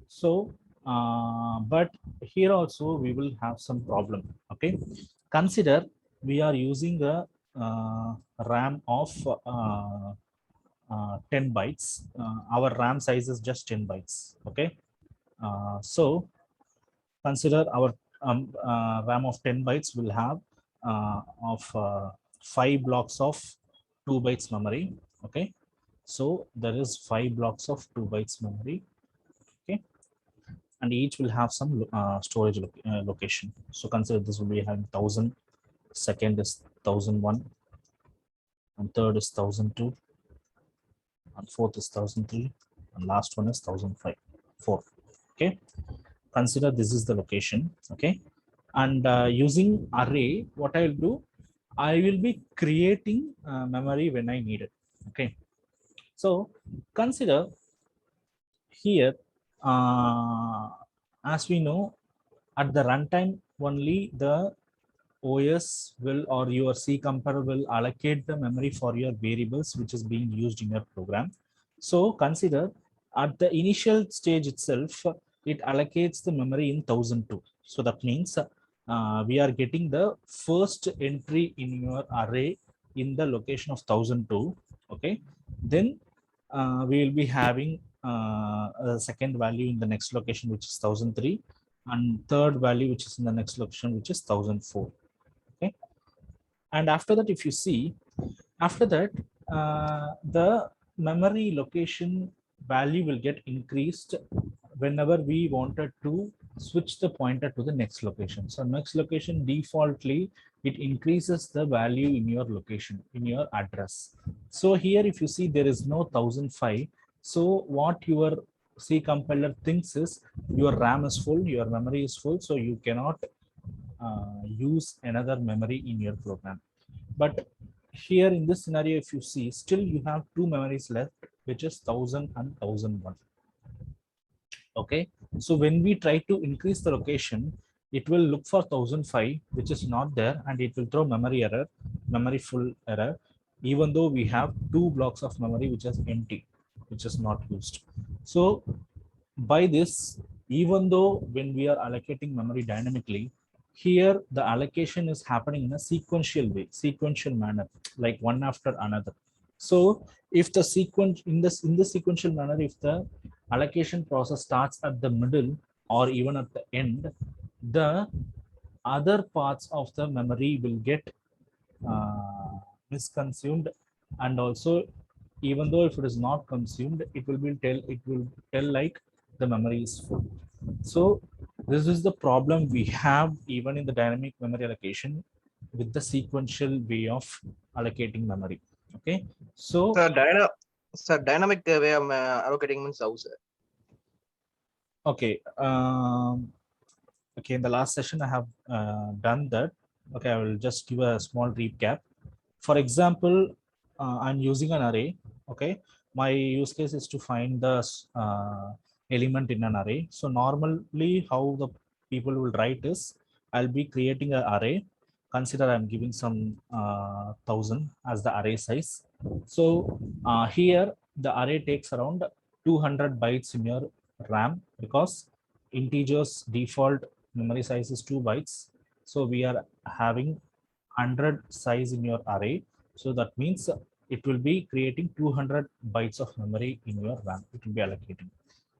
So but here also we will have some problem. Okay, consider we are using a RAM of 10 bytes. Our RAM size is just 10 bytes. Okay, so consider our RAM of 10 bytes will have of 5 blocks of 2 bytes memory. Okay, so there is 5 blocks of 2 bytes memory. Okay, and each will have some storage location. So consider this will be having 1000, second is 1001, and third is 1002, and fourth is 1003, and last one is 1005. 4. Okay, consider this is the location. Okay, and using array, what I will do, I will be creating memory when I need it. Okay, so consider here, as we know, at the runtime only the OS will or your C compiler will allocate the memory for your variables which is being used in your program. So consider at the initial stage itself, it allocates the memory in 1002. So that means we are getting the first entry in your array in the location of 1002. Okay, then we will be having a second value in the next location which is 1003, and third value which is in the next location which is 1004. Okay, and after that, if you see, after that the memory location value will get increased whenever we wanted to switch the pointer to the next location. So next location defaultly it increases the value in your location, in your address. So here if you see there is no 1005. So what your C compiler thinks is your RAM is full, your memory is full, so you cannot use another memory in your program. But here in this scenario, if you see, still you have two memories left, which is 1000 and 1001. Okay, so when we try to increase the location, it will look for 1005, which is not there, and it will throw memory error, memory full error, even though we have two blocks of memory which is empty, which is not used. So by this, even though when we are allocating memory dynamically, here the allocation is happening in a sequential way, sequential manner, like one after another. So if the sequence in the sequential manner, if the allocation process starts at the middle or even at the end, the other parts of the memory will get misconsumed, and also even though if it is not consumed, it will tell like the memory is full. So this is the problem we have even in the dynamic memory allocation with the sequential way of allocating memory. Okay, so Sir, dynamic way of allocating means how, sir? okay, okay, in the last session I have done that. Okay, I will just give a small recap. For example, I'm using an array. Okay, my use case is to find the element in an array. So normally how the people will write is, I'll be creating an array. Consider I'm giving some 1000 as the array size. So here the array takes around 200 bytes in your RAM, because integers default memory size is 2 bytes. So we are having 100 size in your array. So that means it will be creating 200 bytes of memory in your RAM. It will be allocating.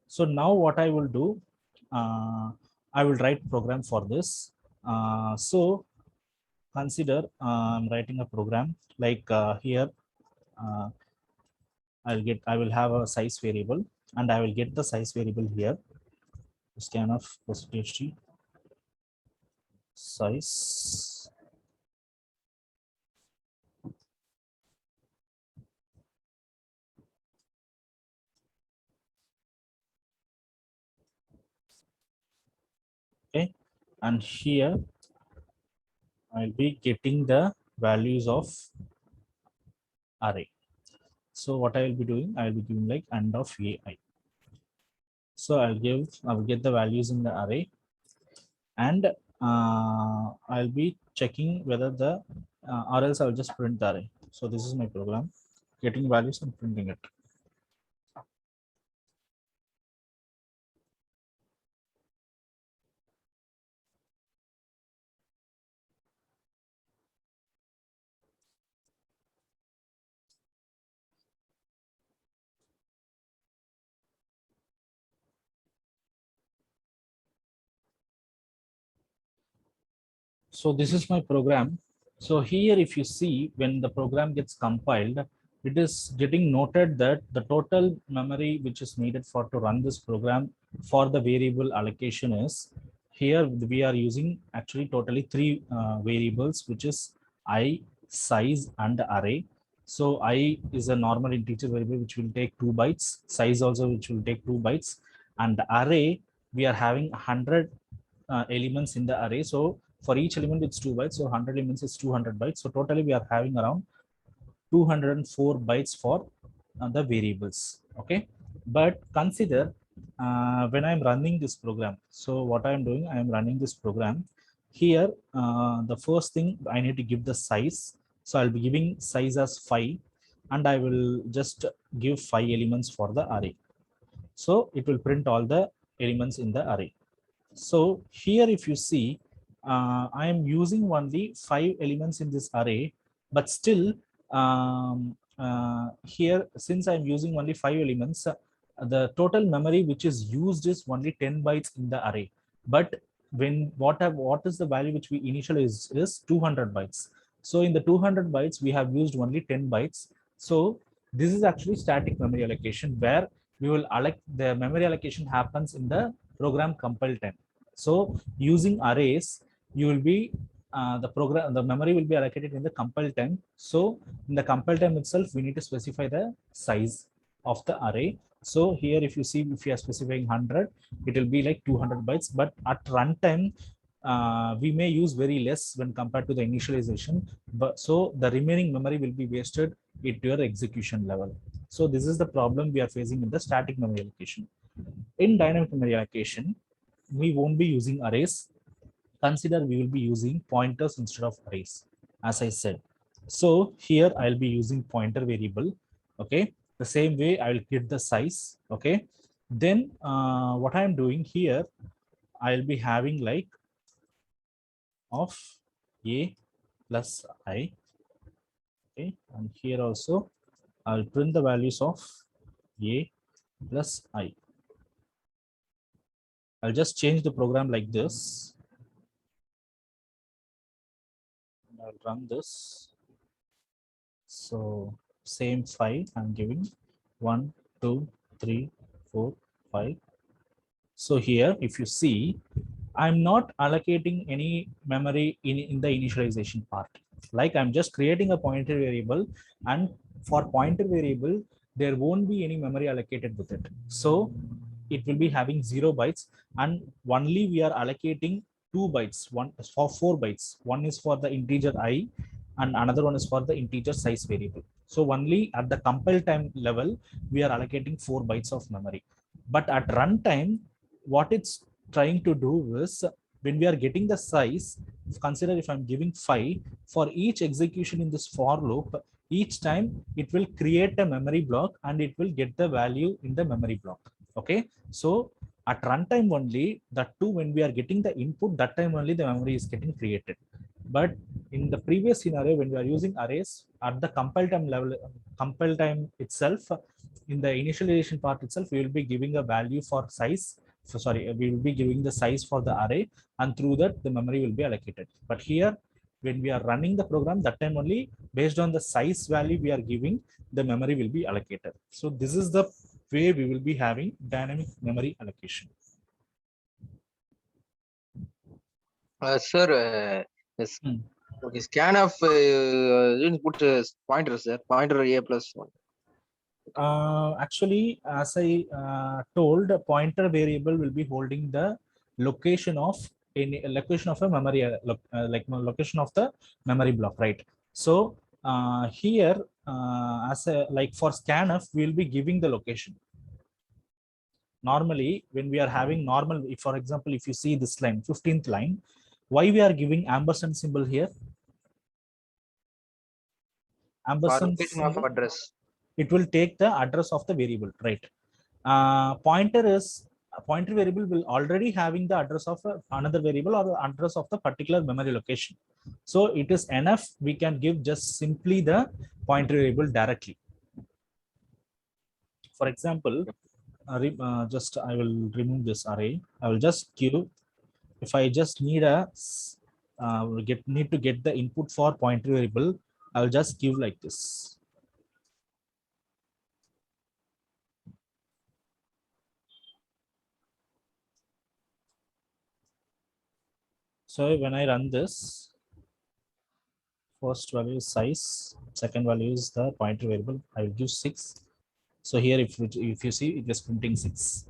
So now what I will do, I will write program for this. So consider I'm writing a program like here. Uh, I will have a size variable, and I will get the size variable here. Scan of percentage size. Okay, and here I'll be getting the values of array. So what I will be doing, I will be giving like end of AI. So I will get the values in the array, and I'll be checking whether the or else I'll just print the array. So this is my program, getting values and printing it. So this is my program. So here, if you see, when the program gets compiled, it is getting noted that the total memory which is needed for to run this program for the variable allocation is, here we are using actually totally three variables, which is I, size, and array. So I is a normal integer variable which will take 2 bytes, size also which will take 2 bytes, and the array, we are having 100 elements in the array. So for each element it's 2 bytes, so 100 elements is 200 bytes. So totally we are having around 204 bytes for the variables. Okay, but consider when I'm running this program, so what I'm doing, I'm running this program here. The first thing I need to give the size, so I'll be giving size as 5, and I will just give 5 elements for the array. So it will print all the elements in the array. So here, if you see, I am using only 5 elements in this array, but still here, since I'm using only 5 elements, the total memory which is used is only 10 bytes in the array. But when what is the value which we initially is 200 bytes. So in the 200 bytes, we have used only 10 bytes. So this is actually static memory allocation, where we will allocate the memory allocation happens in the program compile time. So using arrays, you will be the memory will be allocated in the compile time. So in the compile time itself, we need to specify the size of the array. So here, if you see, if you are specifying 100, it will be like 200 bytes. But at runtime, we may use very less when compared to the initialization. But so the remaining memory will be wasted at your execution level. So this is the problem we are facing in the static memory allocation. In dynamic memory allocation, we won't be using arrays. Consider we will be using pointers instead of arrays, as I said. So here I'll be using pointer variable. Okay. The same way I will get the size. Okay. Then what I'm doing here, I'll be having like of a plus I. Okay. And here also I'll print the values of a plus I. I'll just change the program like this. I'll run this. So same 5 I'm giving 1, 2, 3, 4, 5. So here, if you see, I'm not allocating any memory in the initialization part. Like I'm just creating a pointer variable, and for pointer variable, there won't be any memory allocated with it. So it will be having 0 bytes, and only we are allocating 2 bytes, one for 4 bytes. One is for the integer I, and another one is for the integer size variable. So only at the compile time level, we are allocating 4 bytes of memory. But at runtime, what it's trying to do is, when we are getting the size, consider if I'm giving 5, for each execution in this for loop, each time it will create a memory block and it will get the value in the memory block. Okay, so at runtime only, that too, when we are getting the input, that time only the memory is getting created. But in the previous scenario, when we are using arrays, at the compile time level, compile time itself, in the initialization part itself, we will be giving a value for size. So sorry, we will be giving the size for the array, and through that the memory will be allocated. But here, when we are running the program, that time only, based on the size value we are giving, the memory will be allocated. So this is the way we will be having dynamic memory allocation. Sir, yes. Okay, scanf didn't put pointer, sir. Pointer a plus 1. Actually, as I told, pointer variable will be holding the location of any location of a memory, like location of the memory block, right? So here, as a like for scanf, we will be giving the location. Normally, when we are having normal, if for example, if you see this line, 15th line, why we are giving ampersand symbol here? Ampersand Location of symbol, address. it will take the address of the variable, right? Pointer is a pointer variable will already having the address of another variable or the address of the particular memory location. So it is enough, we can give just simply the pointer variable directly. For example, just I will remove this array. I will just give, if I just need a need to get the input for pointer variable, I'll just give like this. So when I run this, first value is size, second value is the pointer variable. I will give 6. So here, if you see, it is printing 6.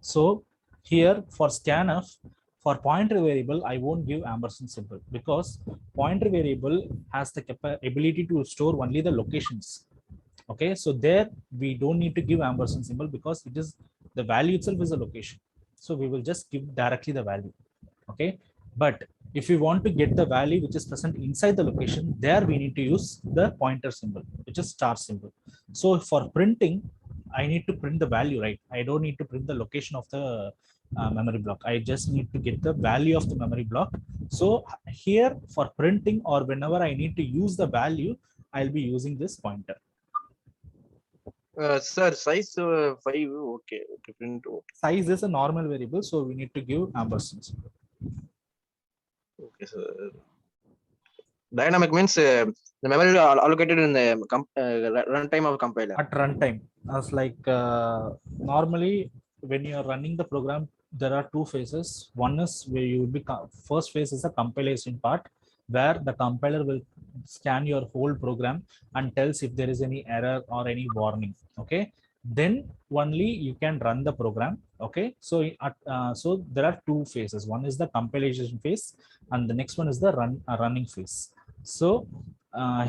So here for scanf, for pointer variable, I won't give ampersand symbol because pointer variable has the ability to store only the locations. Okay, so there we don't need to give ampersand symbol because it is the value itself is a location. So we will just give directly the value. Okay, but if we want to get the value which is present inside the location, there we need to use the pointer symbol, which is star symbol. So for printing, I need to print the value, right? I don't need to print the location of the memory block. I just need to get the value of the memory block. So here for printing, or whenever I need to use the value, I'll be using this pointer. Sir, size 5. Okay, print. Okay. Size is a normal variable, so we need to give ampersand. Okay, sir. Dynamic means the memory allocated in the runtime of compiler. At runtime, as like normally when you are running the program, there are two phases. One is where you will be first phase is the compilation part, where the compiler will scan your whole program and tells if there is any error or any warning. Okay, then only you can run the program. Okay, so so there are two phases. One is the compilation phase, and the next one is the running phase. So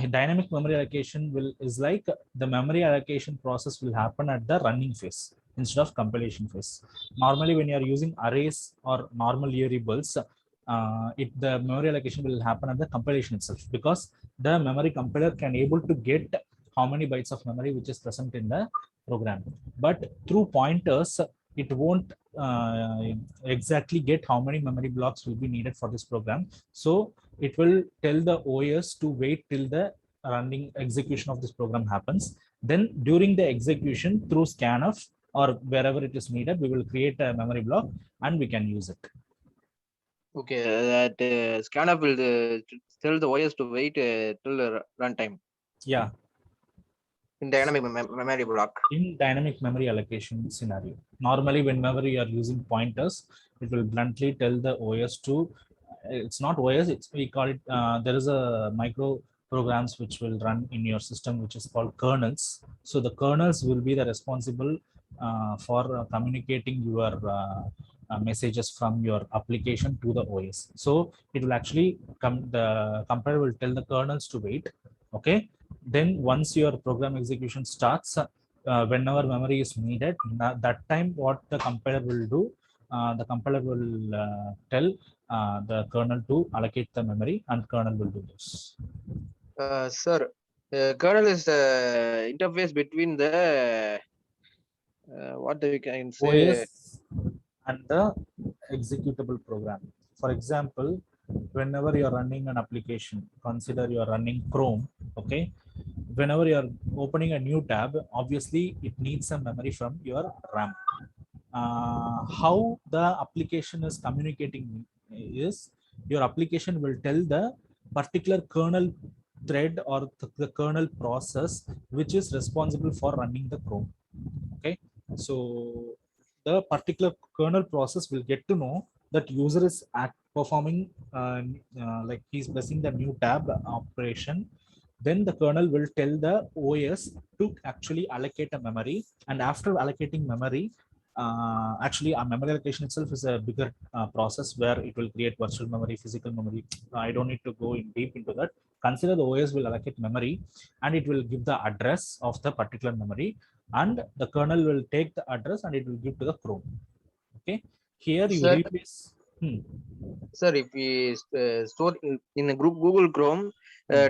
dynamic memory allocation is like the memory allocation process will happen at the running phase instead of compilation phase. Normally, when you are using arrays or normal variables, the memory allocation will happen at the compilation itself, because the memory compiler can able to get how many bytes of memory which is present in the program. But through pointers, it won't exactly get how many memory blocks will be needed for this program. So it will tell the OS to wait till the running execution of this program happens. Then during the execution, through scanf or wherever it is needed, we will create a memory block and we can use it. Okay, that scanf will tell the OS to wait till the runtime. Yeah. In dynamic memory block. In dynamic memory allocation scenario, normally whenever you are using pointers, it will bluntly tell the OS to, it's not OS, it's, we call it, there is a micro programs which will run in your system, which is called kernels. So the kernels will be the responsible for communicating your messages from your application to the OS. So it will actually the compiler will tell the kernels to wait. Okay, then once your program execution starts, whenever memory is needed, that time what the compiler will do, the compiler will tell the kernel to allocate the memory, and kernel will do this. Sir, kernel is the interface between the what we can say OS and the executable program. For example, whenever you are running an application, consider you are running Chrome. Okay, whenever you are opening a new tab, obviously it needs some memory from your RAM. How the application is communicating is, your application will tell the particular kernel thread or the kernel process which is responsible for running the Chrome. Okay, so the particular kernel process will get to know that user is performing like he's pressing the new tab operation. Then the kernel will tell the OS to actually allocate a memory, and after allocating memory, actually our memory allocation itself is a bigger process where it will create virtual memory, physical memory. I don't need to go in deep into that. Consider the OS will allocate memory and it will give the address of the particular memory, and the kernel will take the address and it will give to the Chrome. Okay, here you replace. Sir, if we store in a group Google Chrome,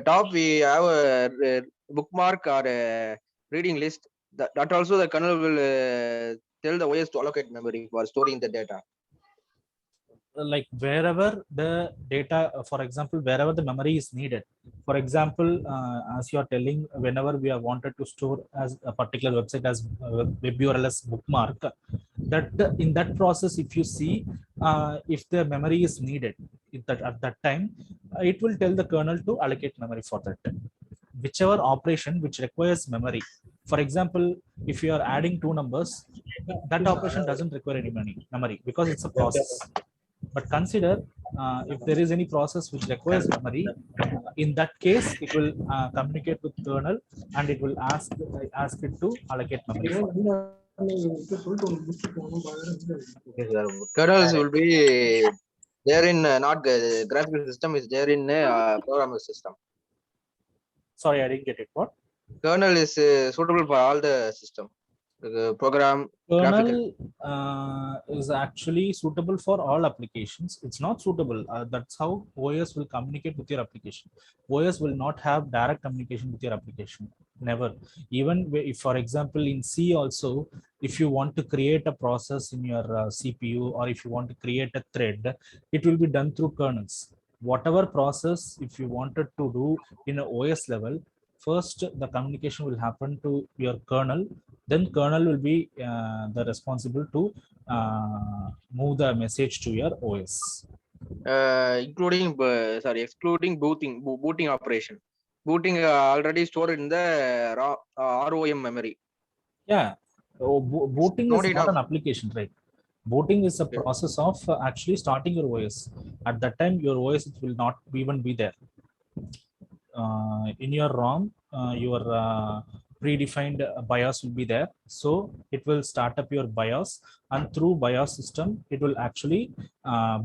top we have a bookmark or a reading list. That also the kernel will tell the OS to allocate memory for storing the data. Like wherever the data, for example, wherever the memory is needed. For example, as you are telling, whenever we are wanted to store as a particular website as web URL as bookmark, that in that process, if you see, if the memory is needed, at that time, it will tell the kernel to allocate memory for that. Whichever operation which requires memory. For example, if you are adding two numbers, that operation doesn't require any memory because it's a process. But consider if there is any process which requires memory, in that case, it will communicate with kernel and it will ask it to allocate memory for it. Okay, sir. Kernels will be there in not graphical system, is there in programming system. Sorry, I didn't get it. What? Kernel is suitable for all the system. Program graphical. Kernel is actually suitable for all applications. It's not suitable. That's how OS will communicate with your application. OS will not have direct communication with your application. Never. Even if, for example, in C also, if you want to create a process in your CPU, or if you want to create a thread, it will be done through kernels. Whatever process, if you wanted to do in an OS level, first the communication will happen to your kernel, then kernel will be the responsible to move the message to your OS. Including excluding booting operation. Booting already stored in the ROM memory. Yeah, booting No is need not of. an application, right? Booting is a Okay. process of actually starting your OS. At that time, your OS will not even be there. In your ROM, your predefined BIOS will be there. So it will start up your BIOS, and through BIOS system, it will actually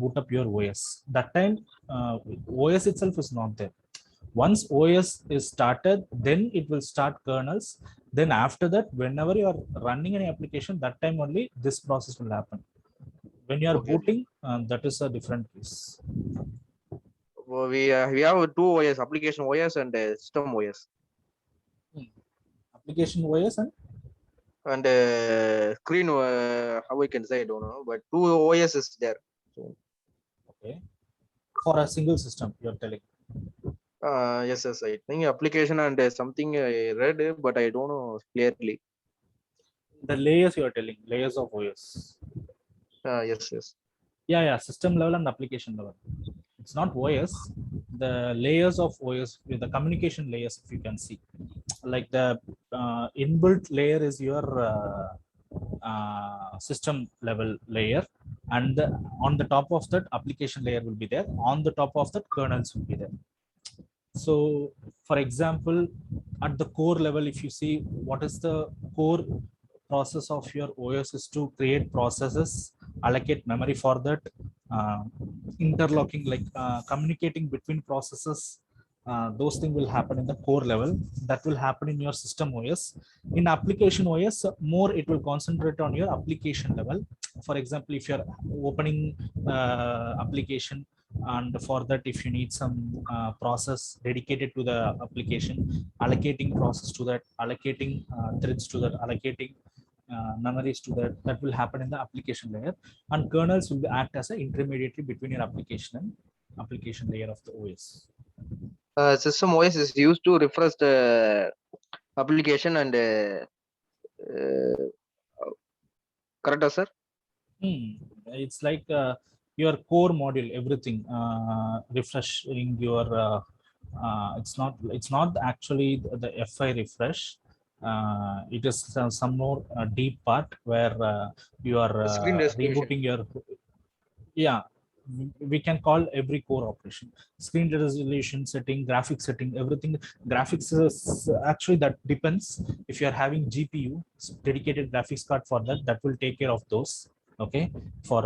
boot up your OS. That time, OS itself is not there. Once OS is started, then it will start kernels. Then after that, whenever you are running any application, that time only this process will happen. When you are Okay. booting, that is a different case. We have two OS, application OS and system OS. Application OS And screen, how I can say, I don't know, but two OS is there. So, okay, for a single system, you're telling. yes, I think application and something I read, but I don't know clearly. The layers you are telling, layers of OS. Yes. Yeah, system level and application level. It's not OS. The layers of OS with the communication layers, if you can see, like the inbuilt layer is your system level layer, and on the top of that application layer will be there. On the top of that kernels will be there. So, for example, at the core level, if you see what is the core process of your OS is to create processes, allocate memory for that, uh, interlocking, like communicating between processes. Those things will happen in the core level. That will happen in your system OS. In application OS, more it will concentrate on your application level. For example, if you're opening application, and for that, if you need some process dedicated to the application, allocating process to that, allocating threads to that, allocating memories to that, that will happen in the application layer. And kernels will act as an intermediary between your application and application layer of the OS. System OS is used to refresh the application and correct, sir? It's like your core module, everything, refreshing your it's not actually the FI refresh. It is some more deep part where you are Screen resolution. rebooting your, yeah, we can call every core operation, screen resolution setting, graphic setting, everything. Graphics is actually, that depends. If you are having GPU, dedicated graphics card for that, that will take care of those. Okay, for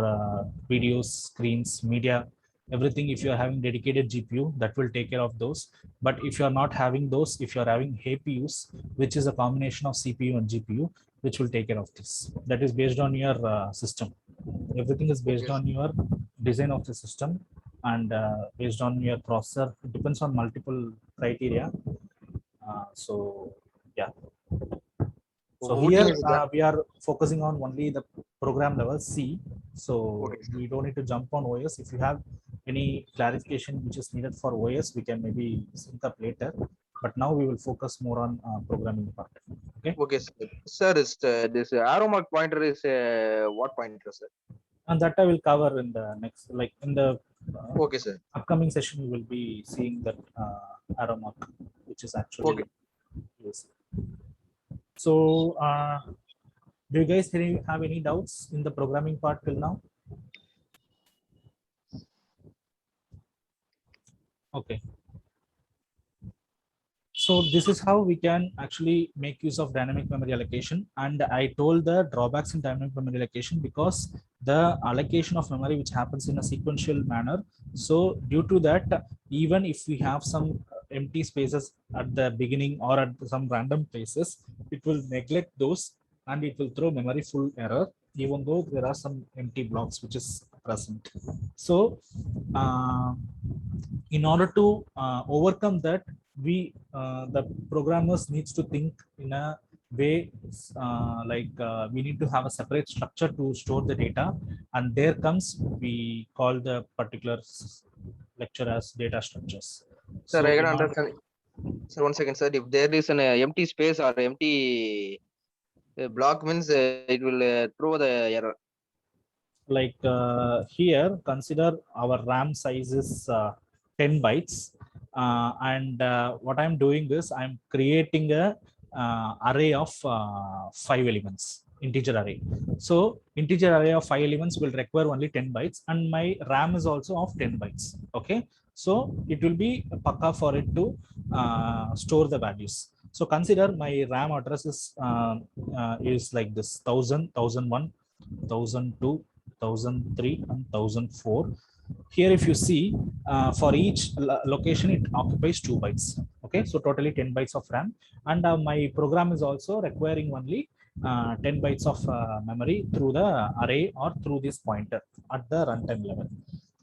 videos, screens, media, everything. If you are having dedicated GPU, that will take care of those. But if you are not having those, if you are having APUs, which is a combination of CPU and GPU, which will take care of this. That is based on your system. Everything is based Okay. on your design of the system, and based on your processor. It depends on multiple criteria. So yeah, so here Booting is done. we are focusing on only the program level C. So Okay, sir. we don't need to jump on OS. If you have any clarification which is needed for OS, we can maybe sync up later, but now we will focus more on programming part. Okay, Okay, sir. Sir, is this arrow pointer is what pointer, sir? and that I will cover in the next, like in the Okay, sir. Upcoming session we will be seeing that arrow mark, which is actually Okay. used. So do you guys have any doubts in the programming part till now? Okay. So this is how we can actually make use of dynamic memory allocation. And I told the drawbacks in dynamic memory allocation because the allocation of memory which happens in a sequential manner. So due to that, even if we have some empty spaces at the beginning or at some random places, it will neglect those and it will throw memory full error, even though there are some empty blocks which is present. So in order to overcome that, we the programmers needs to think in a way, we need to have a separate structure to store the data, and there comes we call the particular lecture as data structures. Sir, So I can in order, understand. Sir, 1 second, sir. If there is an empty space or empty block, means it will throw the error. like here consider our RAM size is 10 bytes, and what I'm doing is I'm creating a array of 5 elements, integer array. So integer array of 5 elements will require only 10 bytes, and my RAM is also of 10 bytes. Okay, so it will be pakka for it to store the values. So consider my RAM address is like this: 1000, 1001, 1002, 1003 and 1004. Here if you see, for each location it occupies 2 bytes. Okay, so totally 10 bytes of RAM, and my program is also requiring only 10 bytes of memory through the array or through this pointer at the runtime level.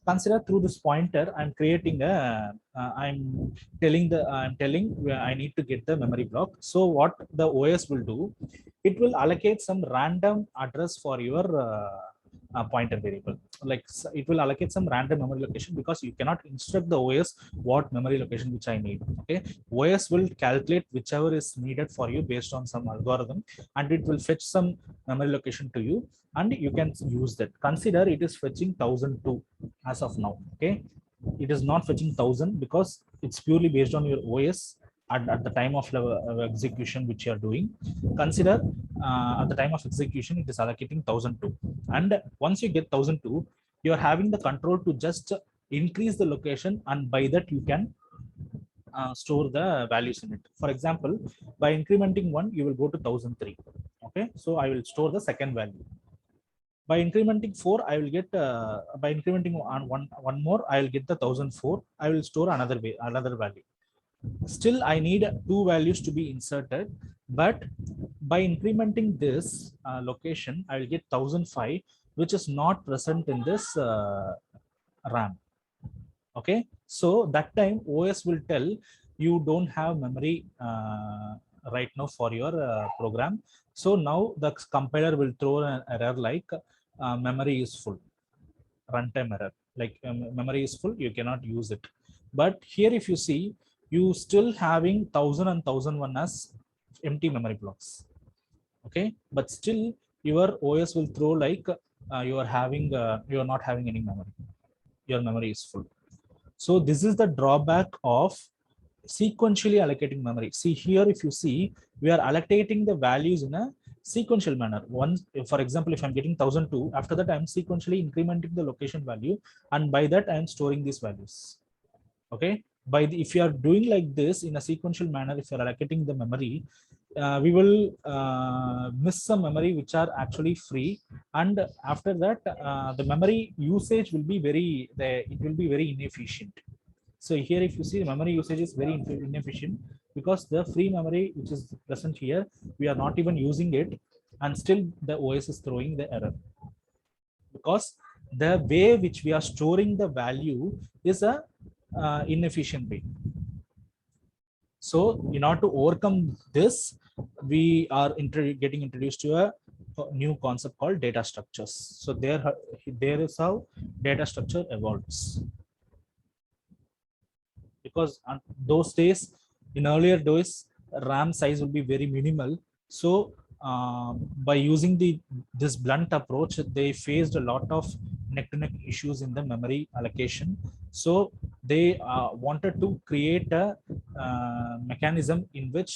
Consider through this pointer I'm creating a I'm telling where I need to get the memory block. So what the OS will do, it will allocate some random address for your pointer variable. Like it will allocate some random memory location, because you cannot instruct the OS what memory location which I need. Okay, OS will calculate whichever is needed for you based on some algorithm, and it will fetch some memory location to you, and you can use that. Consider it is fetching 1002 as of now. Okay, it is not fetching 1000 because it's purely based on your OS at the time of execution which you are doing. Consider at the time of execution it is allocating 1002, and once you get 1002, you are having the control to just increase the location, and by that you can store the values in it. For example, by incrementing 1 you will go to 1003. Okay, so I will store the second value. By incrementing 4 I will get by incrementing one more I will get the 1004. I will store another value. Still I need 2 values to be inserted, but by incrementing this location I will get 1005, which is not present in this RAM. Okay, so that time OS will tell you don't have memory right now for your program. So now the compiler will throw an error like memory is full, runtime error, like memory is full, you cannot use it. But here if you see, you still having 1000 and 1001 as empty memory blocks. Okay, but still your OS will throw like you are not having any memory, your memory is full. So this is the drawback of sequentially allocating memory. See here, if you see, we are allocating the values in a sequential manner. Once, for example, if I'm getting 1002, after that I'm sequentially incrementing the location value, and by that I'm storing these values. Okay, if you are doing like this in a sequential manner, if you're allocating the memory, we will miss some memory which are actually free, and after that the memory usage will be it will be very inefficient. So here if you see, the memory usage is very inefficient, because the free memory which is present here, we are not even using it, and still the OS is throwing the error, because the way which we are storing the value is a inefficient way. So in order to overcome this, we are getting introduced to a new concept called data structures. So there is how data structure evolves, because on those days, in earlier days, RAM size will be very minimal. So by using this blunt approach, they faced a lot of neck-to-neck issues in the memory allocation. So they wanted to create a mechanism in which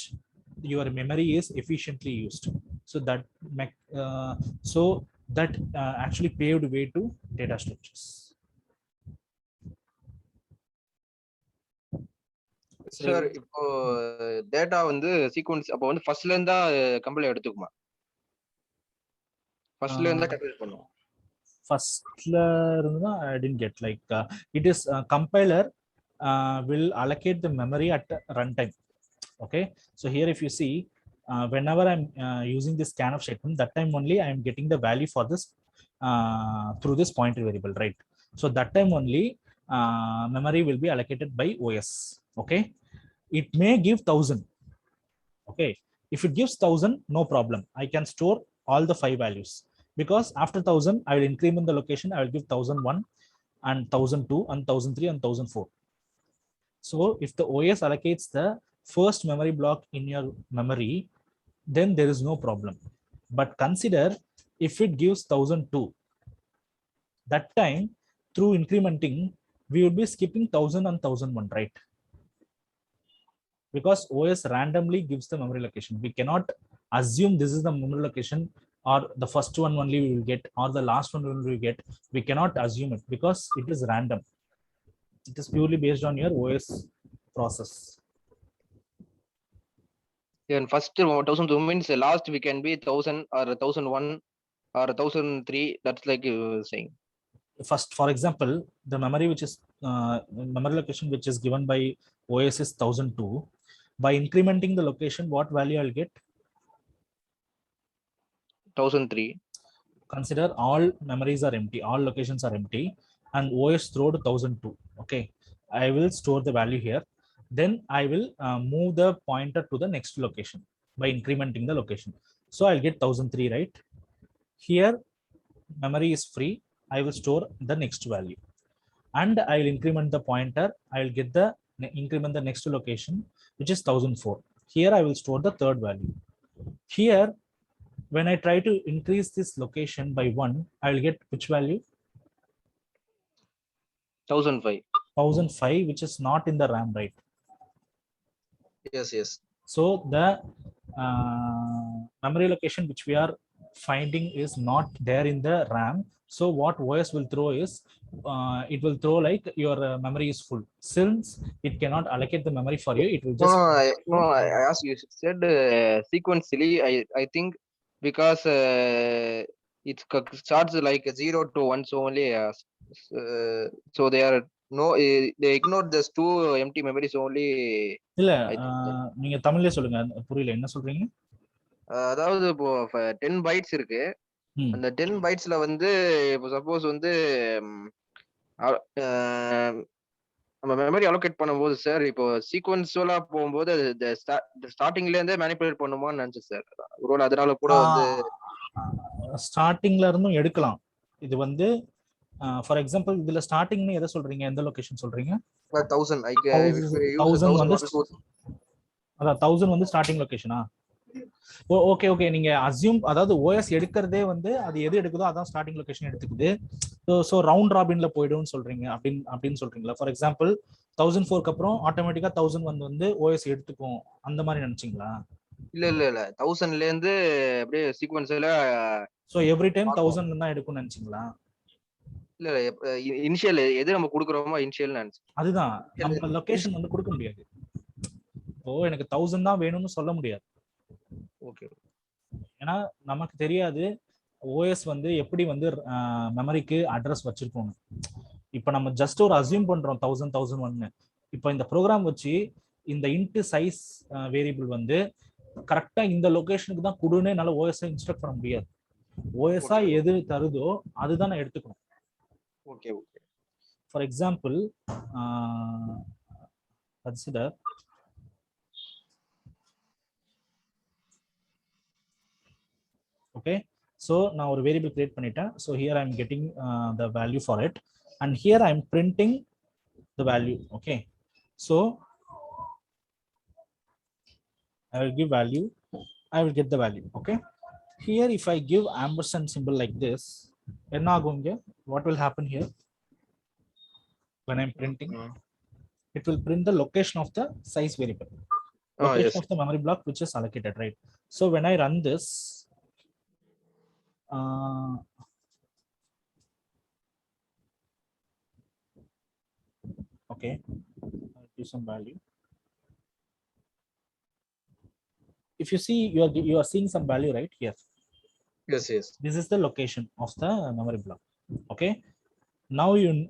your memory is efficiently used. So that so that actually paved way to data structures. Sir இப்போ data வந்து sequence அப்போ வந்து ஃபர்ஸ்ட்ல இருந்தா compiler எடுத்துக்குமா? ஃபர்ஸ்ட்ல இருந்தா compile பண்ணும். ஃபர்ஸ்ட்ல இருந்தா I didn't get like it is compiler will allocate the memory at runtime. Okay, so here if you see whenever I'm using this scanf statement, that time only I am getting the value for this through this pointer variable, right? So that time only memory will be allocated by OS. Okay, it may give 1000. Okay, if it gives 1000, no problem, I can store all the 5 values, because after 1000 I will increment the location, I will give 1001 and 1002 and 1003 and 1004. So if the OS allocates the first memory block in your memory, then there is no problem. But consider if it gives 1002, that time through incrementing we will be skipping 1000 and 1001, right? Because OS randomly gives the memory location. We cannot assume this is the memory location, or the first one only we will get, or the last one we will get. We cannot assume it because it is random. It is purely based on your OS process. Then first 1002 means last we can be 1000 or 1001 or 1003. That's like you were saying. First, for example, the memory which is memory location which is given by OS is 1002. By incrementing the location, what value I'll get? 1003. Consider all memories are empty, all locations are empty, and OS throwed 1002. Okay, I will store the value here. Then I will move the pointer to the next location by incrementing the location. So I'll get 1003, right? Here memory is free, I will store the next value, and I will increment the pointer. I will get the increment the next location, which is 1004. Here I will store the third value. Here, when I try to increase this location by 1, I will get which value? 1005. 1005, which is not in the RAM, right? Yes, yes. So the memory location which we are finding is not there in the RAM. So what OS will throw is it will throw like your memory is full. Since it cannot allocate the memory for you, it will just I asked you said sequentially. I think because it starts like 0 to 1, so only so they are no they ignored those 2 empty memories only. இல்ல நீங்க தமிழ்ல சொல்லுங்க, புரியல என்ன சொல்றீங்க? அதாவது இப்போ 10 bytes இருக்கு. அந்த 10 பைட்ஸ்ல வந்து இப்போ சப்போஸ் வந்து நம்ம மெமரி அலோகேட் பண்ணும்போது சார், இப்போ சீக்வென்சுவலா போகும்போது அது ஸ்டார்டிங்ல இருந்தே மேனிபுலேட் பண்ணுமான்னு நினைச்சேன் சார். ஒருவேளை அதனால கூட வந்து ஸ்டார்டிங்ல இருந்தும் எடுக்கலாம். இது வந்து ஃபார் எக்ஸாம்பிள் இதுல ஸ்டார்டிங்னு எதை சொல்றீங்க, எந்த லொகேஷன் சொல்றீங்க? 1000 அதான் 1000 வந்து ஸ்டார்டிங் லொகேஷனா? ஓகே ஓகே, நீங்க அஸ்யூம், அதாவது ஓஎஸ் எடுக்கிறதே வந்து அது எது எடுக்குதோ அதான் ஸ்டார்டிங் லொகேஷன் எடுத்துக்குது. ஸோ ரவுண்ட் ராபின்ல போயிடும்னு சொல்றீங்க அப்படின்னு சொல்றீங்களா? ஃபார் எக்ஸாம்பிள் 1004க்கு அப்புறம் ஆட்டோமேட்டிக்கா 1001 வந்து ஓஎஸ் எடுத்துக்கும், அந்த மாதிரி நினைச்சீங்களா? இல்ல 1000ல இருந்து அப்படியே சீக்வென்ஸ்ல சோ எவ்ரி டைம் 1000 தான் எடுக்கும்னு நினைச்சீங்களா? இல்ல இனிஷியல் எது நம்ம கொடுக்குறோமோ இனிஷியல் நினைச்சேன். அதுதான் நம்ம லொகேஷன் வந்து கொடுக்க முடியாது. இப்போ எனக்கு 1000 தான் வேணும்னு சொல்ல முடியாது. ஓகே, ஏன்னா நமக்கு தெரியாது ஓஎஸ் வந்து எப்படி வந்து மெமரிக்கு அட்ரஸ் வச்சிருக்கோம். இப்போ நம்ம ஜஸ்ட் ஒரு அசியூம் பண்றோம் 1000 1001. இப்போ இந்த ப்ரோக்ராம் வச்சு இந்த இன்ட் சைஸ் வேரியபிள் வந்து கரெக்டா இந்த லொகேஷனுக்கு தான் கொடுன்னு என்னால ஓஎஸ் இன்ஸ்ட்ரக்ட் பண்ண முடியாது. ஓஎஸ்ஆ எது தருதோ அதுதான் நான் எடுத்துக்கணும். Okay okay. For example consider okay, so now ஒரு வேரியபிள் கிரியேட் பண்ணிட்டேன். so here I am getting the value for it and here I am printing the value. okay, so I will give value, I will get the value. okay, here if I give ampersand symbol like this, What will happen here when I'm printing? Mm. It will print the location of the size variable, Oh, location yes. of the memory block which is allocated, right? So when I run this, okay, I'll give some value. If you see, you are seeing some value right here. Yes, yes. This is the location of the memory block. Okay. Now you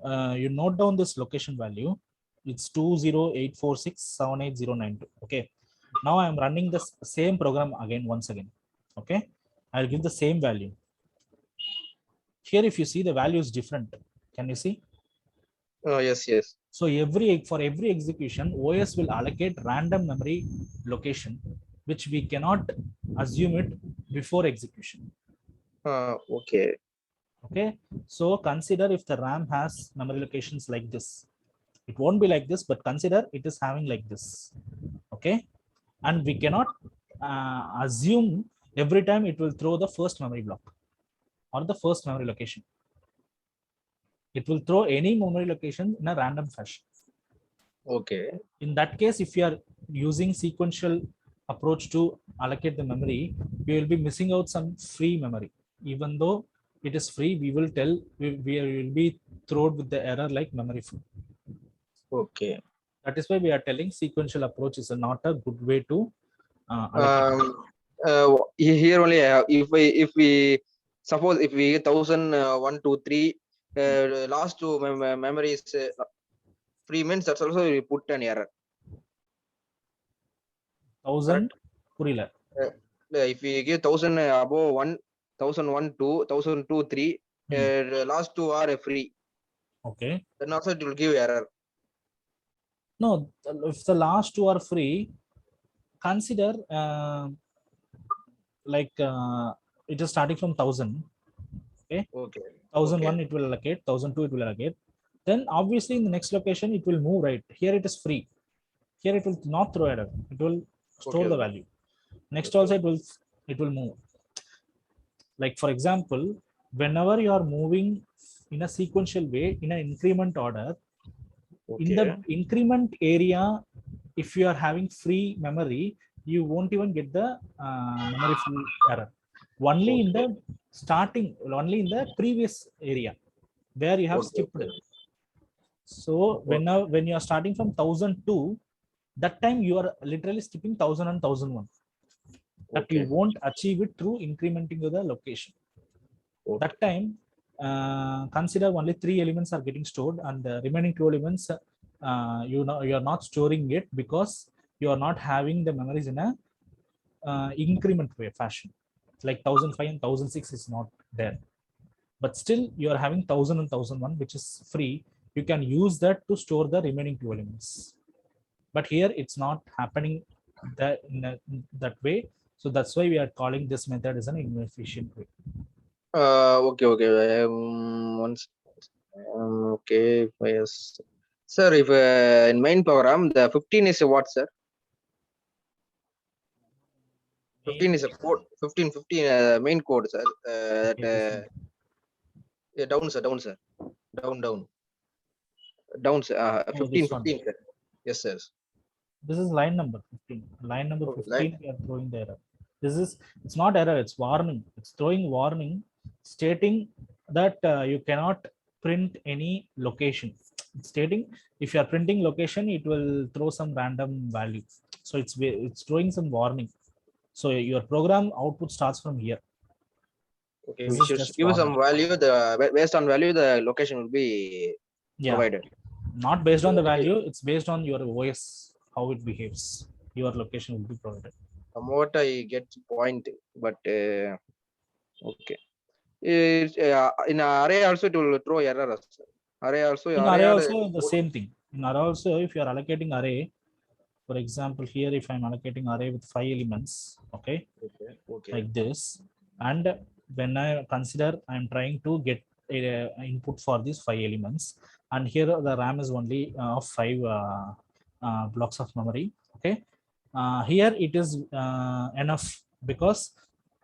note down this location value. It's 20846788092. Okay. Now I am running the same program again once again. Okay. I'll give the same value. Here, if you see, the value is different. Can you see? Oh, yes, yes. So for every execution, OS will allocate random memory location, which we cannot assume it before execution. Okay. Okay. So consider if the RAM has memory locations like this. It won't be like this, but consider it is having like this. Okay. And we cannot assume every time it will throw the first memory block or the first memory location. It will throw any memory location in a random fashion. Okay. In that case, if you are using sequential approach to allocate the memory, we will be missing out some free memory. Even though it is free, we will will be thrown with the error like memory full. Okay. That is why we are telling sequential approach is not a good way to allocate. Here only if we suppose if we 1 2 3 last two memories free means that's also we put an error. 1000 purila. If we give 1000 above 1 1001 2 1002 3 last two are free. Okay. Then also it will give error. No, if the last two are free, consider like it is starting from 1000. Okay. Okay. 1001 Okay. it will allocate, 1002 it will allocate. Then obviously in the next location it will move, right? Here it is free. Here it will not throw error. It will store Okay. the value. Next Okay. also it will move. Like for example, whenever you are moving in a sequential way in an increment order, in the increment area, if you are having free memory, you won't even get the memory full error. Only in the starting, only in the previous area where you have skipped. So when you are starting from 1002, that time you are literally skipping 1000 and 1001. That you won't achieve it through incrementing the location. That time, consider only 3 elements are getting stored, and the remaining 2 elements you are not storing it because you are not having the memories in a increment way fashion. Like 1005 and 1006 is not there, but still you are having 1000 and 1001, which is free. You can use that to store the remaining 2 elements, but here it's not happening that way. So that's why we are calling this method as an inefficient way. Okay. Once. Okay. Yes. Sir, if in main program the 15 is a what, sir? 15 is a code. 15 main code, sir. Yeah, down, sir. Down, sir. 15, sir. Yes, sir. This is line number 15. Line number 15, we are throwing the error. It's not error, it's warning. It's throwing warning stating that you cannot print any location. It's stating if you are printing location, it will throw some random value. So it's throwing some warning. So your program output starts from here. Okay, we should give some value. Based on value, the location will be provided. Not based on the value, it's based on your OS, how it behaves. Your location will be provided. Somewhat I get point, but okay. In array also it will throw error. Array also. In array also the same thing. In array also, if you are allocating array, for example, here if I'm allocating array with 5 elements, okay, like this, and when I consider I'm trying to get a input for these 5 elements, and here the RAM is only of 5 blocks of memory. Okay, here it is enough because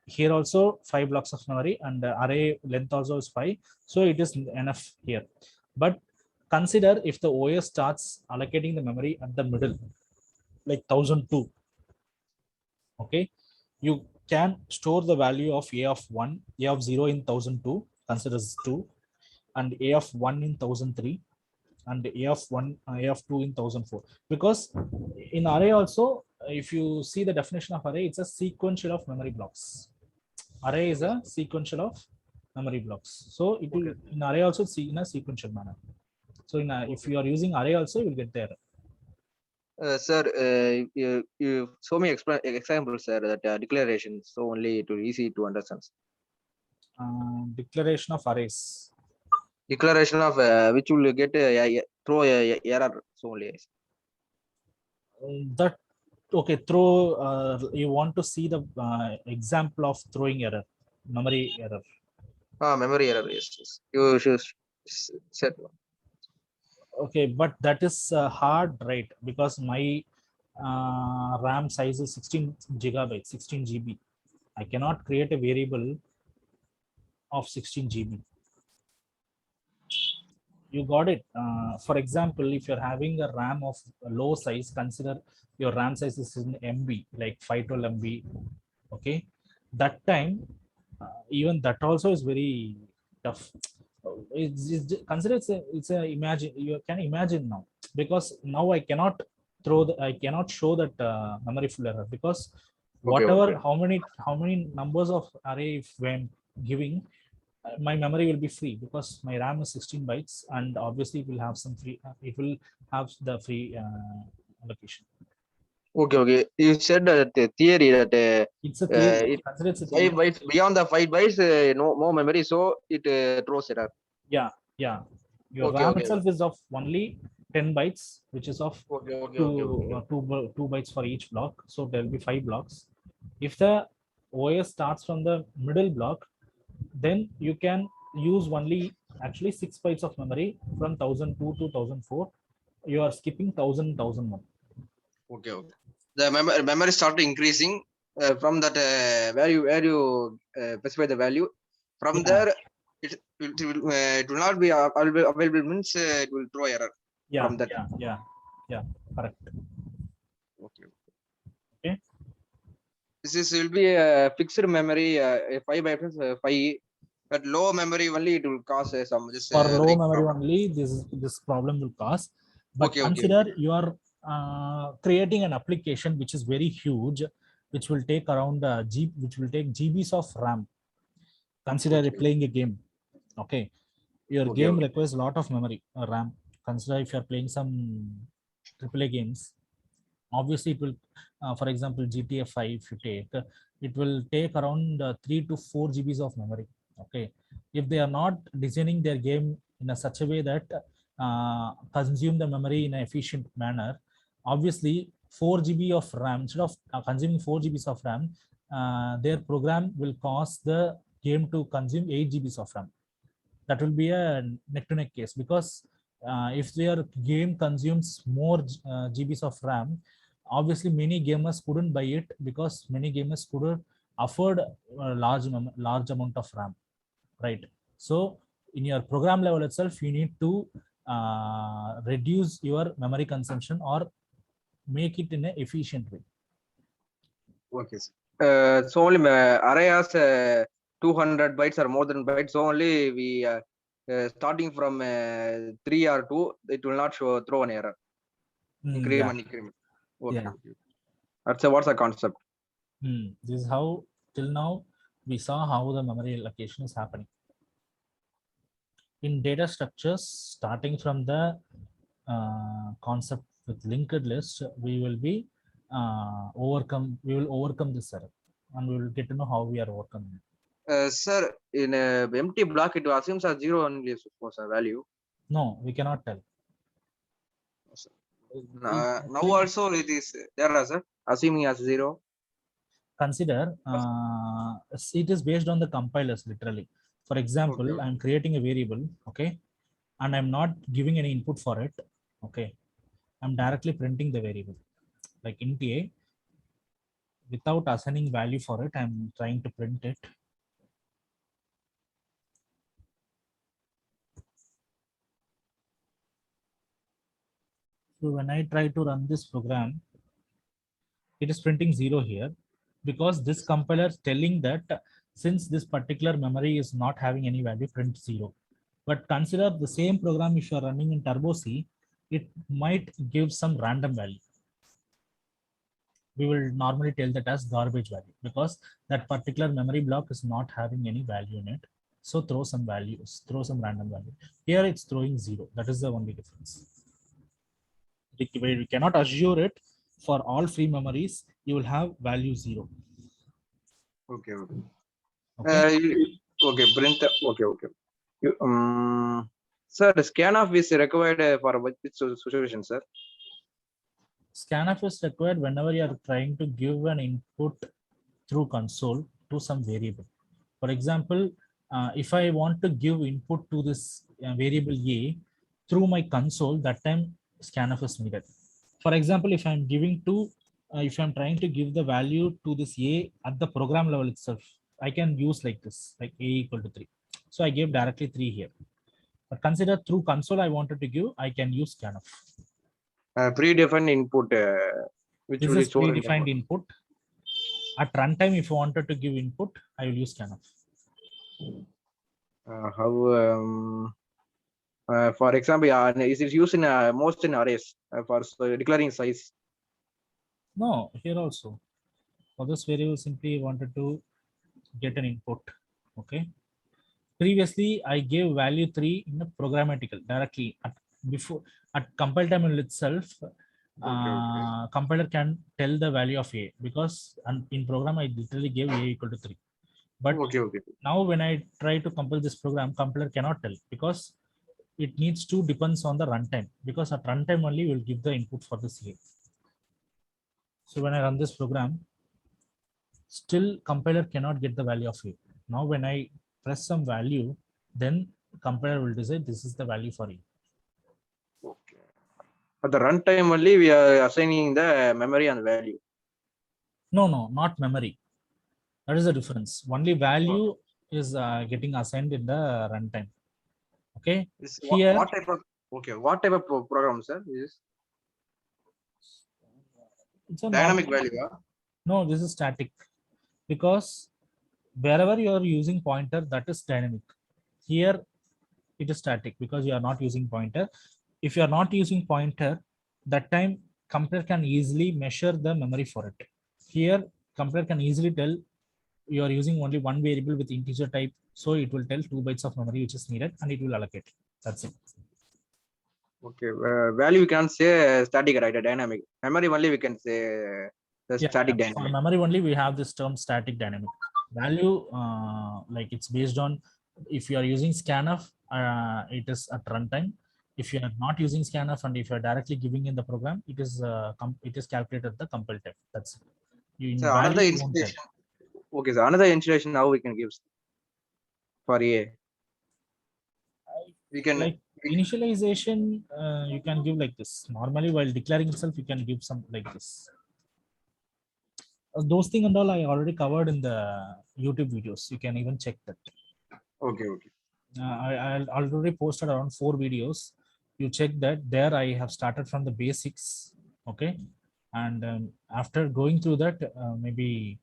here also 5 blocks of memory, and the array length also is 5. So it is enough here. But consider if the OS starts allocating the memory at the middle, like 1002. Okay, you can store the value of a of 1, a of 0 in 1002, considers 2, and a of 1 in 1003, and a of 1, a of 2 in 1004. Because in array also, if you see the definition of array, it's a sequential of memory blocks. Array is a sequential of memory blocks. So it will, in array also see in a sequential manner. So in if you are using array also, you will get there. Sir, you show me examples, sir, that declaration, so only it will easy to understand. Declaration of arrays. Declaration of which will get throw a error, so only. That okay, throw you want to see the example of throwing error, memory error. Memory error, yes. You should set. Okay, but that is hard, right? Because my RAM size is 16 gigabytes, 16 GB. I cannot create a variable of 16 GB. You got it. For example, if you're having a RAM of a low size, consider your RAM size is in MB, like 512 MB. Okay, that time, even that also is very tough. Consider it's a imagine, you can imagine now, because now I cannot I cannot show that memory full error, because whatever how many numbers of array if when giving, my memory will be free, because my RAM is 16 bytes, and obviously it will have some free, it will have the free allocation. Okay. You said that the theory that It's a theory. Consider it's a theory. 5 bytes, beyond the 5 bytes, no more memory, so it throws error. Yeah. Your RAM itself is of only 10 bytes, which is of 2 bytes for each block. So there will be 5 blocks. If the OS starts from the middle block, then you can use only actually 6 bytes of memory from 1002 to 1004. You are skipping 1000, 1001. Okay. The memory start increasing from that where you specify the value. From there, it will not be available, means it will throw error. Yeah, from that. Yeah, correct. Okay. This will be a fixed memory, 5 bytes, 5. But low memory only, it will cause some. For low memory only, this problem will cause. But consider you are creating an application which is very huge, which will take around which will take GBs of RAM. Consider playing a game. Okay, your game requires a lot of memory RAM. Consider if you are playing some AAA games, obviously it will, for example, GTA 5, if you take, it will take around 3 to 4 GBs of memory. Okay, if they are not designing their game in such a way that consume the memory in an efficient manner, obviously 4 GB of RAM, instead of consuming 4 GBs of RAM, their program will cause the game to consume 8 GBs of RAM. That will be a neck-to-neck case, because if their game consumes more GBs of RAM, obviously many gamers couldn't buy it, because many gamers couldn't afford a large amount of RAM, right? So in your program level itself, you need to reduce your memory consumption or make it in an efficient way. Okay. So only array has 200 bytes or more than bytes, so only we starting from 3 or 2, it will not throw an error. Increment. Okay. That's what's the concept. This is how till now we saw how the memory allocation is happening. In data structures, starting from the concept with linked list, we will overcome this error, and we will get to know how we are overcoming it. Sir, in empty block, it assumes a 0 only suppose a value. No, we cannot tell. Now also it is there, sir, assuming as 0. Consider it is based on the compilers, literally. For example, I'm creating a variable, okay, and I'm not giving any input for it. Okay, I'm directly printing the variable like int a. without assigning value for it, I'm trying to print it. So when I try to run this program, it is printing 0 here because this compiler is telling that since this particular memory is not having any value, print 0. But consider the same program if you are running in Turbo C, it might give some random value. We will normally tell that as garbage value because that particular memory block is not having any value in it. So throw some values, throw some random value. Here it's throwing 0. That is the only difference. We cannot assure it for all free memories. You will have value 0. Okay. Okay. Okay. Okay. Print. Okay. Sir, the scanf is required for which situation, sir? Scanf is required whenever you are trying to give an input through console to some variable. For example, if I want to give input to this variable A through my console, that time scanf is needed. For example, if I'm giving to, if I'm trying to give the value to this A at the program level itself, I can use like this, like A equal to 3. So I gave directly 3 here. But consider through console I wanted to give, I can use scanf. Predefined input, which This will be is stored in predefined input. At runtime, if you wanted to give input, I will use scanf. how for example, is it used in most in arrays for declaring size? No, here also. For this variable, simply wanted to get an input. Okay. Previously, I gave value 3 in the programmatical directly before at compile time itself. Compiler can tell the value of A because in program I literally gave A equal to 3. But now when I try to compile this program, compiler cannot tell because it needs to depends on the runtime, because at runtime only will give the input for this A. So when I run this program, still compiler cannot get the value of A. Now when I press some value, then compiler will decide this is the value for A. Okay. At the runtime only we are assigning the memory and value. No, not memory. That is the difference. Only value is getting assigned in the runtime. Okay. Here, what type of program, sir? Is it's a dynamic normal, value? no, this is static because wherever you are using pointer, that is dynamic. Here it is static because you are not using pointer. If you are not using pointer, that time compiler can easily measure the memory for it. Here compiler can easily tell you are using only one variable with integer type, so it will tell 2 bytes of memory which is needed and it will allocate. That's it. Okay, value we can say static, right? Dynamic. Memory only we can say the static dynamic. For memory only we have this term static dynamic. Value, like it's based on if you are using scanf, it is at runtime. If you are not using scanf and if you are directly giving in the program, it is calculated at the compile time. That's it. So another installation. Okay, so another installation now we can give for A. We can like initialization. You can give like this. Normally, while declaring itself, you can give some like this. Those things and all I already covered in the YouTube videos. You can even check that. Okay. I already posted around 4 videos. You check that. There I have started from the basics. Okay. And after going through that, maybe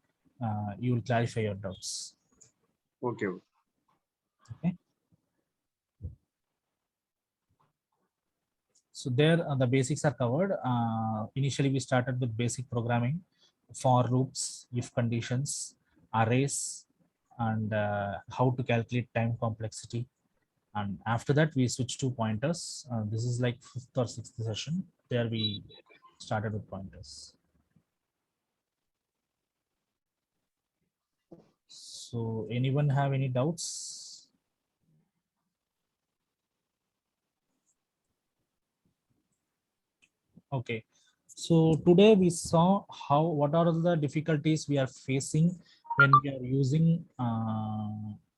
you will clarify your doubts. Okay. So there the basics are covered. Initially we started with basic programming, for loops, if conditions, arrays, and how to calculate time complexity. And after that we switched to pointers. This is like 5th or 6th session. There we started with pointers. So anyone have any doubts? Okay. So today we saw what are the difficulties we are facing when we are using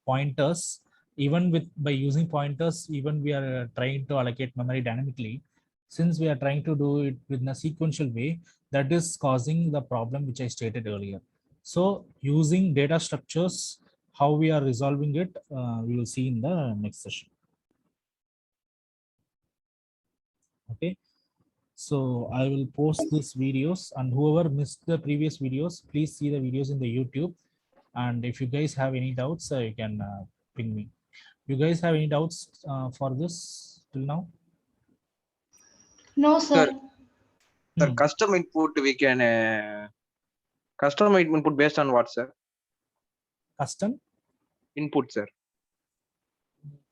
pointers. Even by using pointers, even we are trying to allocate memory dynamically. since we are trying to do it in a sequential way, that is causing the problem which I stated earlier. So using data structures, how we are resolving it, we will see in the next session. Okay. So I will post these videos, and whoever missed the previous videos, please see the videos in the YouTube. And if you guys have any doubts, you can ping me. You guys have any doubts for this till now? No, sir. Sir, custom input we can custom input based on what, sir? Custom Input, sir.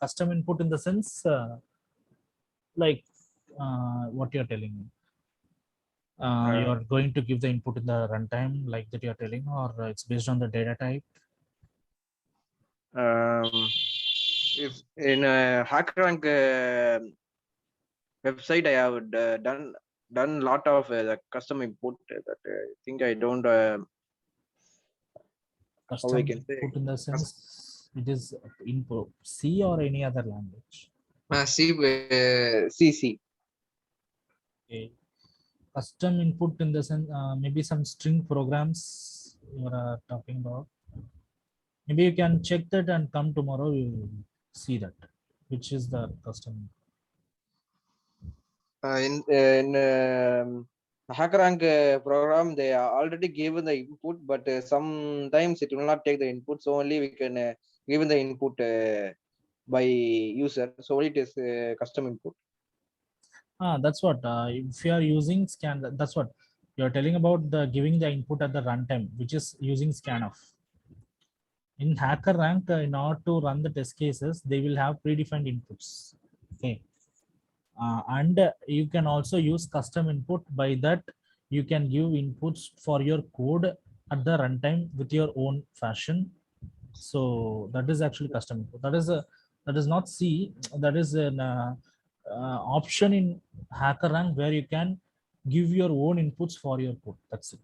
custom input in the sense like what you're telling me. You're going to give the input in the runtime like that you're telling, or it's based on the data type? If in a HackerRank website, I have done lot of the custom input that I think I don't Custom we can say input in the sense it is input C or any other language? CC. Okay. Custom input in the sense maybe some string programs you are talking about. Maybe you can check that and come tomorrow. You will see that which is the custom. In HackerRank program, they are already given the input, but sometimes it will not take the input. So only we can given the input by user. So it is custom input. That's what. If you are using scan, that's what you're telling about the giving the input at the runtime, which is using scanf. In HackerRank, in order to run the test cases, they will have predefined inputs. Okay. And you can also use custom input. By that, you can give inputs for your code at the runtime with your own fashion. So that is actually custom input. That is not C. That is an option in HackerRank where you can give your own inputs for your code. That's it.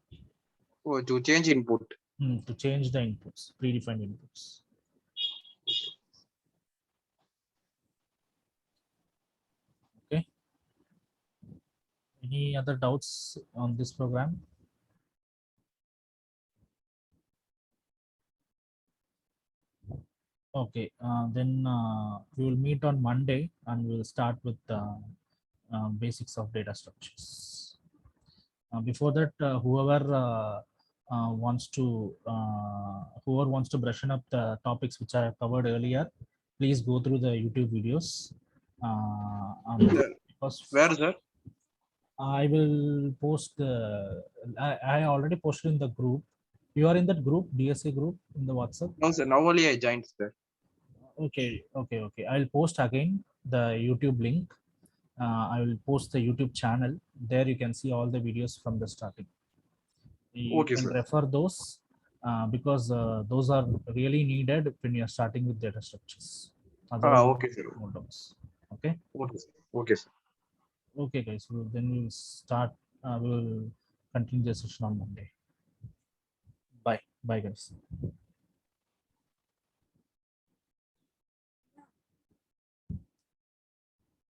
Oh, to change input. To change the inputs, predefined inputs. Okay. Any other doubts on this program? Okay, then we will meet on Monday and we'll start with basics of data structures. Before that, whoever wants to brush up the topics which I covered earlier, please go through the YouTube videos. Because Where, sir? I will post I already posted in the group. You are in that group, DSA group in the WhatsApp? No, sir. Now only I joined, sir. Okay. I'll post again the YouTube link. I will post the YouTube channel. There you can see all the videos from the starting. You Okay, can sir. refer those because those are really needed when you are starting with data structures. Otherwise, Okay, sir. no doubts. Okay. Okay, sir. Okay, sir. Okay, guys. So then we will start. We will continue the session on Monday. Bye. Bye, guys.